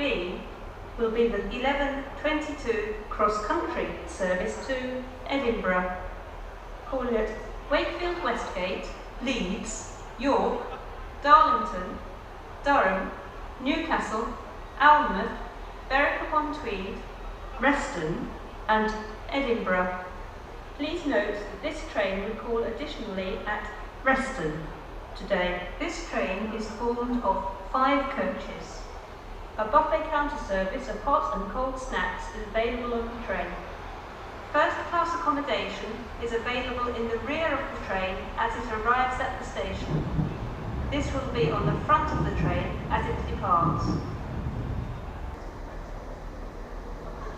B will be the 11:22 cross-country service to Edinburgh, calling at Wakefield Westgate, Leeds, York, Darlington, Durham, Newcastle, Alnmouth, Berwick-upon-Tweed, Reston and Edinburgh. Please note that this train will call additionally at Reston today. This train is formed of 5 coaches. A buffet counter service of hot and cold snacks is available on the train. First class accommodation is available in the rear of the train as it arrives at the station. This will be on the front of the train as it departs.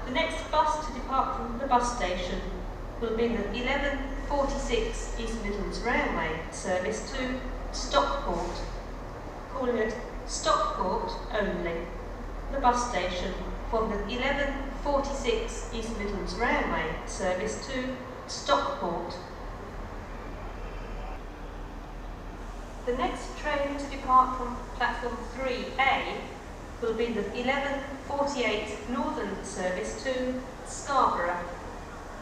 The next bus to depart from the bus station will be the 11:46 East Midlands Railway service to Stockport, calling it Stockport only. The bus station for the 11:46 East Midlands Railway service to Stockport. The next train to depart from platform 3A will be the 11:48 Northern service to Scarborough,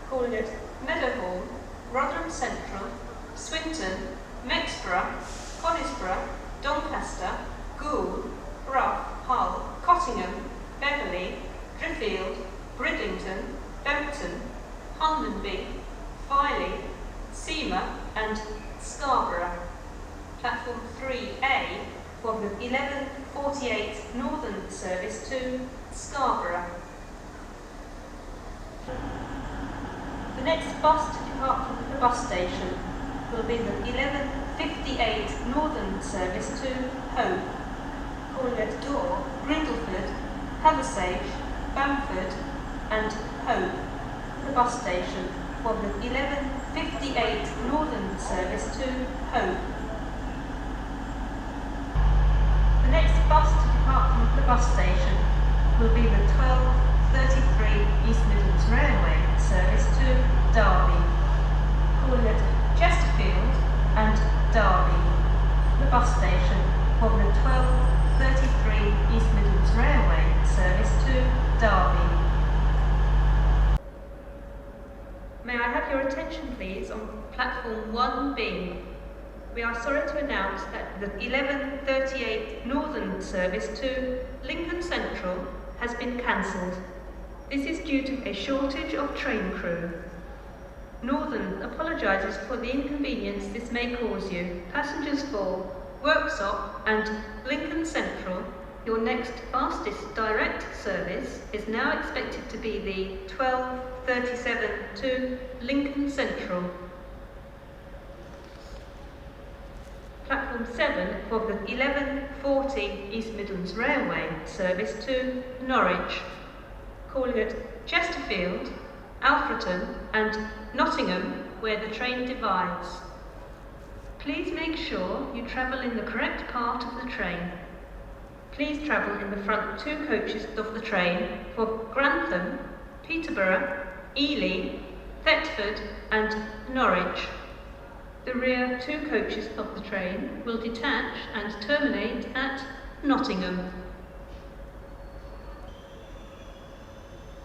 calling at Meadowhall, Rotherham Central, Swinton, Mexborough, Conisborough, Doncaster, Goole, Rough, Hull, Cottingham, Beverley, Driffield, Bridlington, Bempton, Holmanby, Filey, Seamer and Scarborough. Platform 3A for the 11:48 Northern service to Scarborough. The next bus to depart from the bus station will be the 11:58 Northern service to Hope, calling at Dore, Grindleford, Hathersage, Bamford and Hope. The bus station for the 11:58 Northern service to Hope. The next bus to depart from the bus station will be the 12:33 East Midlands Railway service to Derby, calling at Chesterfield and Derby. The bus station for the 12:33 East Midlands Railway service to Derby. May I have your attention please on platform 1B. We are sorry to announce that the 11:38 Northern service to Lincoln Central has been cancelled. This is due to a shortage of train crew. Northern apologises for the inconvenience this may cause you. Passengers for Worksop and Lincoln Central, your next fastest direct service is now expected to be the 12:37 to Lincoln Central. Platform 7 for the 11:40 East Midlands Railway service to Norwich, calling at Chesterfield, Alfreton and Nottingham where the train divides. Please make sure you travel in the correct part of the train. Please travel in the front 2 coaches of the train for Grantham, Peterborough, Ely, Thetford and Norwich. The rear 2 coaches of the train will detach and terminate at Nottingham.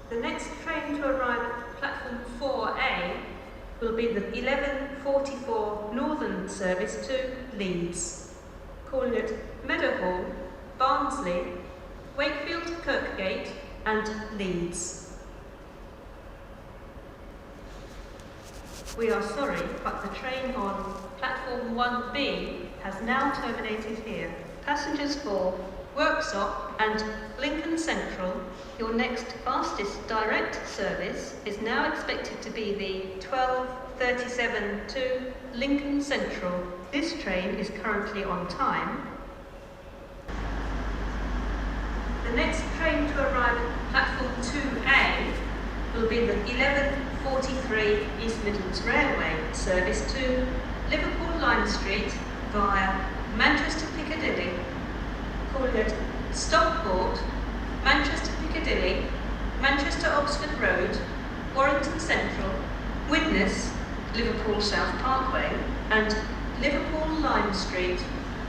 The next train to arrive at platform 4A will be the 11:44 Northern service to Leeds, calling at Meadowhall, Barnsley, Wakefield Kirkgate and Leeds. We are sorry, but the train on platform 1B has now terminated here. Passengers for Worksop and Lincoln Central, your next fastest direct service is now expected to be the 12:37 to Lincoln Central. This train is currently on time. The next train to arrive at platform 2A will be the 11:43 East Midlands Railway service to Liverpool Lime Street via Manchester Piccadilly, calling at Stockport, Manchester Piccadilly, Manchester Oxford Road, Warrington Central, Widnes, Liverpool South Parkway and Liverpool Lime Street.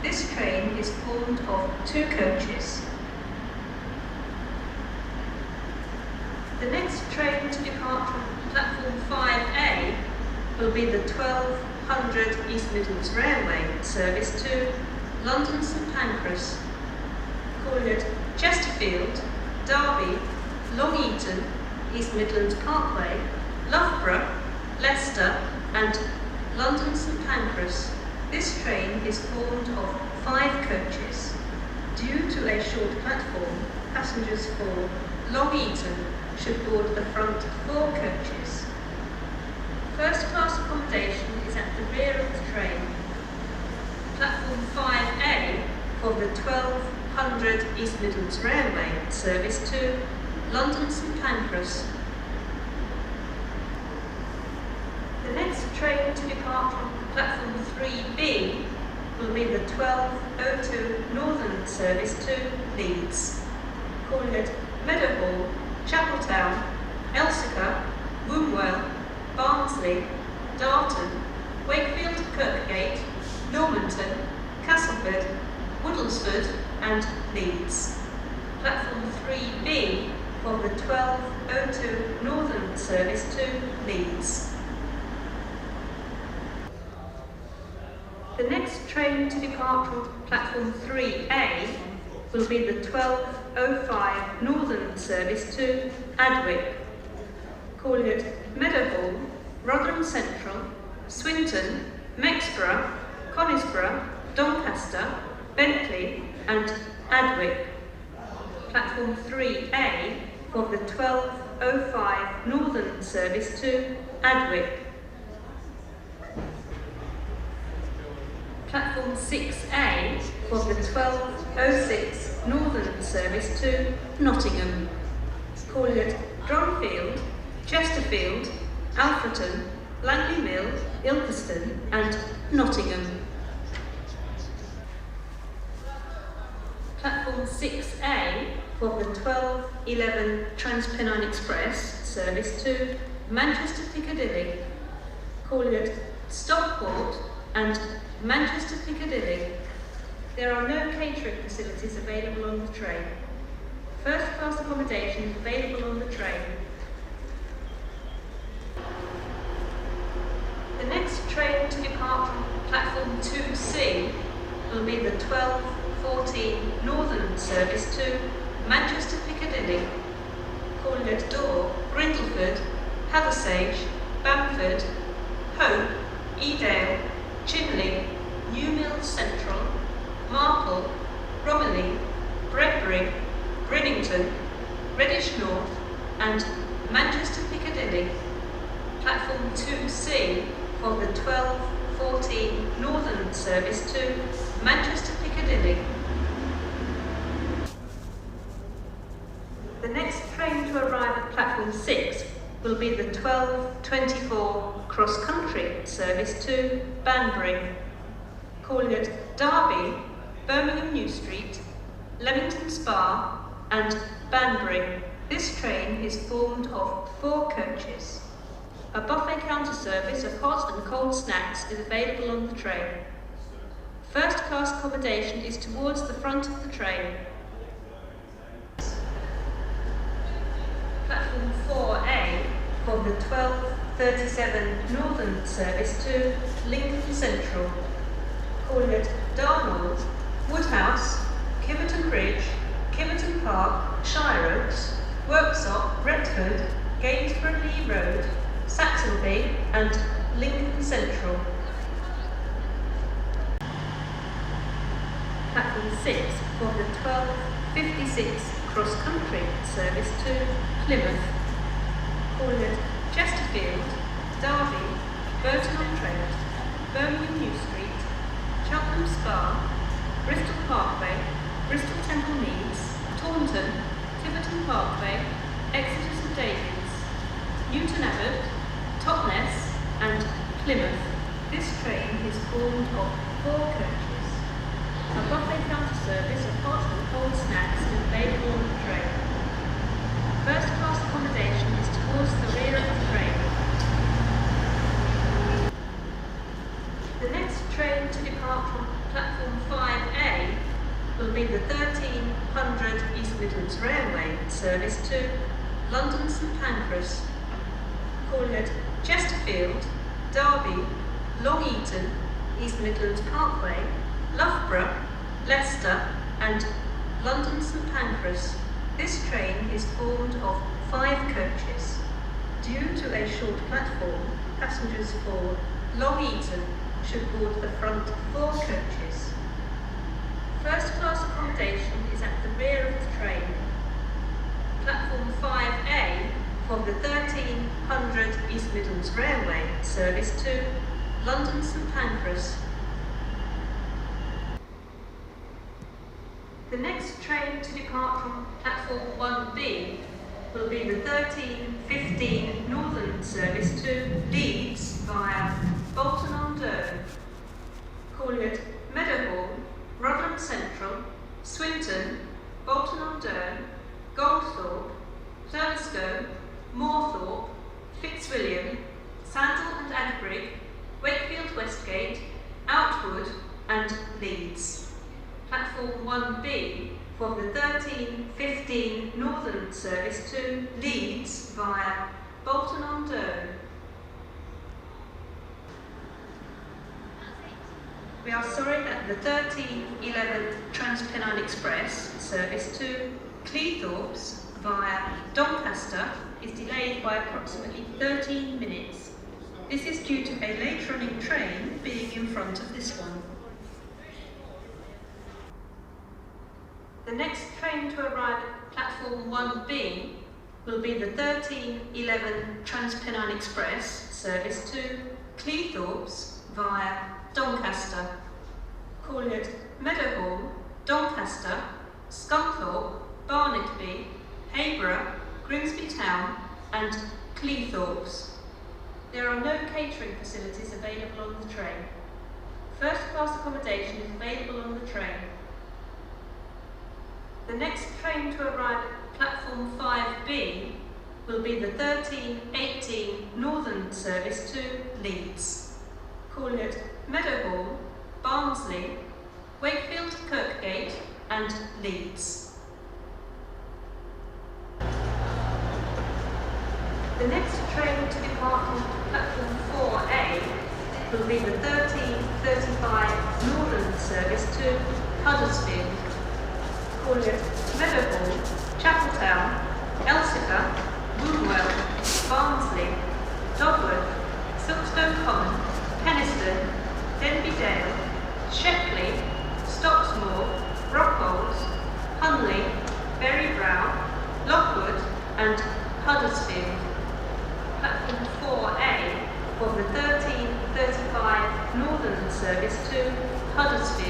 This train is formed of 2 coaches. The next train to depart from platform 5A will be the 1200 East Midlands Railway service to London St Pancras, calling at Chesterfield, Derby, Long Eaton, East Midlands Parkway, Loughborough, Leicester and London St Pancras. This train is formed of 5 coaches. Due to a short platform, passengers for Long Eaton should board the front 4 coaches. First class accommodation is at the rear of the train. Platform 5A for the 1200 East Midlands Railway service to London St Pancras. The next train to depart from platform 3B will be the 1202 Northern service to Leeds, calling at Meadowhall, Chapeltown, Elsica, Wombwell, Barnsley, Darton, Wakefield Kirkgate, Normanton, Castleford, Woodlesford and Leeds. Platform 3B for the 1202 Northern service to Leeds. The next train to depart from platform 3A will be the 1205 Northern service to Adwick, calling at Meadowhall, Rotherham Central, Swinton, Mexborough, Conisbrough, Doncaster, Bentley and Adwick. Platform 3A for the 1205 Northern service to Adwick. Platform 6A for the 1206 Northern service to Nottingham, calling at Dronfield, Chesterfield, Alfreton, Langley Mill, Ilkeston and Nottingham. Platform 6A for the 1211 Transpennine Express service to Manchester Piccadilly, calling at Stockport and Manchester Piccadilly. There are no catering facilities available on the train. First class accommodation is available on the train. The next train to depart from platform 2C will be the 1214 Northern service to Manchester Piccadilly, calling at Dore, Grindleford, Hathersage, Bamford, Hope, Edale, Chinley, New Mills Central, Marple, Romilly, Bredbury, Bridlington, Reddish North and Manchester Piccadilly. Platform 2C for the 1214 Northern service to Manchester Piccadilly. The next train to arrive at platform 6 will be the 1224 Cross Country service to Banbury, calling at Derby, Birmingham New Street, Leamington Spa and Banbury. This train is formed of 4 coaches. A buffet counter service of hot and cold snacks is available on the train. First class accommodation is towards the front of the train. Platform 4A for the 1237 Northern service to Lincoln Central, calling at Darnold, Woodhouse, Kiverton Bridge, Kiverton Park, Shire Oaks, Worksop, Retford, Gainsborough Lee Road, Saxonby and Lincoln Central. Platform 6 for the 1256 Cross Country service to Plymouth, calling at Chesterfield, Derby, Burton-on-Trent, Birmingham New Street, Cheltenham Spa, Bristol Parkway, Bristol Temple Meads, Taunton, Tiverton Parkway, Exeter St Davids, Newton Abbot, Totnes and Plymouth. This train is formed of 4 coaches. A buffet counter service of hot and cold snacks is available on the train. First class accommodation is towards the rear of the train. The next train to depart from platform 5A will be the 1300 East Midlands Railway service to London St Pancras, calling at Chesterfield, Derby, Long Eaton, East Midlands Parkway, Loughborough, Leicester and London St Pancras. This train is formed of 5 coaches. Due to a short platform, passengers for Long Eaton should board the front 4 coaches. First class accommodation is at the rear of the train. Platform 5A for the 1300 East Midlands Railway service to London St Pancras. The next train to depart from platform 1B will be the 13:15 Northern service to Leeds via Bolton-on-Doon, calling at Meadowhall, Rotherham Central, Swinton, Bolton-on-Doon, Goldthorpe, Thurnscoe, Moorthorpe, Fitzwilliam, Sandal and Agbrigg, Wakefield Westgate, Outwood and Leeds. Platform 1B for the 13:15 Northern service to Leeds via Bolton-on-Doon. We are sorry that the 13:11 Transpennine Express service to Cleethorpes via Doncaster is delayed by approximately 13 minutes. This is due to a late running train being in front of this one. The next train to arrive at platform 1B will be the 13:11 Transpennine Express service to Cleethorpes via Doncaster, calling at Meadowhall, Doncaster, Scunthorpe, Barnetby, Hayborough, Grimsby Town and Cleethorpes. There are no catering facilities available on the train. First class accommodation is available on the train. The next train to arrive at platform 5B will be the 13:18 Northern service to Leeds, calling at Meadowhall, Barnsley, Wakefield Kirkgate and Leeds. The next train to depart from platform 4A will be the 13:35 Northern service to Huddersfield, calling at Meadowhall, Chapeltown, Elsica, Wombwell, Barnsley, Dogwood, Silkstone Common, Penistone, Denby Dale, Shepley, Stocksmoor, Rockholes, Hunley, Berry Brow, Lockwood and Huddersfield. Platform 4A for the 13:35 Northern service to Huddersfield.